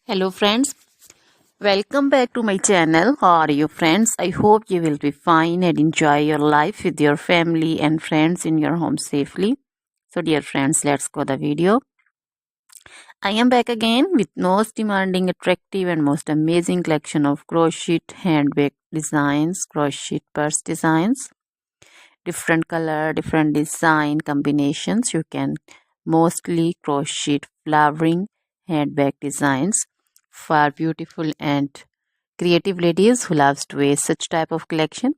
Hello friends, welcome back to my channel. How are you friends? I hope you will be fine and enjoy your life with your family and friends in your home safely. So dear friends, let's go the video. I am back again with most demanding, attractive and most amazing collection of crochet handbag designs, crochet purse designs, different color, different design combinations. You can mostly crochet flowering handbag designs for beautiful and creative ladies who loves to wear such type of collection.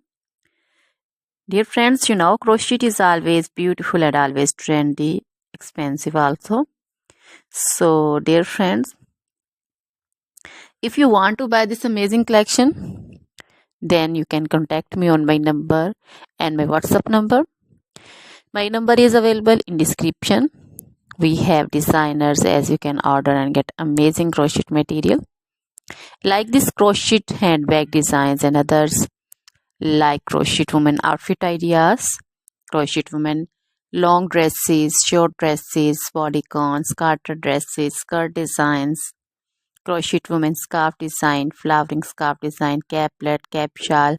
Dear friends, you know crochet is always beautiful and always trendy, expensive also. So dear friends, if you want to buy this amazing collection, then you can contact me on my number and my WhatsApp number. My number is available in description. We have designers as you can order and get amazing crochet material like this crochet handbag designs and others like crochet woman outfit ideas, crochet woman long dresses, short dresses, bodycons, garter dresses, skirt designs, crochet woman scarf design, flowering scarf design, caplet, cap shawl,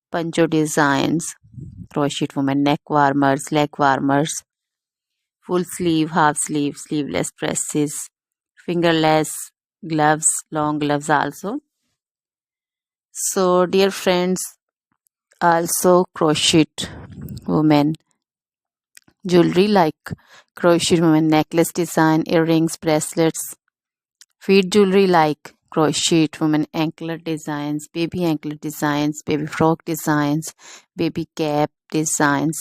poncho designs, crochet woman neck warmers, leg warmers, full sleeve, half sleeve, sleeveless dresses, fingerless gloves, long gloves also. So dear friends, also crochet women jewelry like crochet women necklace design, earrings, bracelets, feet jewelry like crochet women anklet designs, baby frock designs, baby cap designs,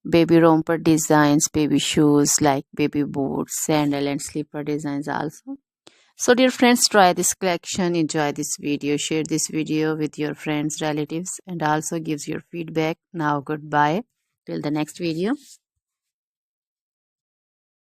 baby romper designs, baby shoes like baby boots, sandal and slipper designs also. So dear friends, try this collection, enjoy this video, share this video with your friends, relatives and also gives your feedback. Now goodbye till the next video.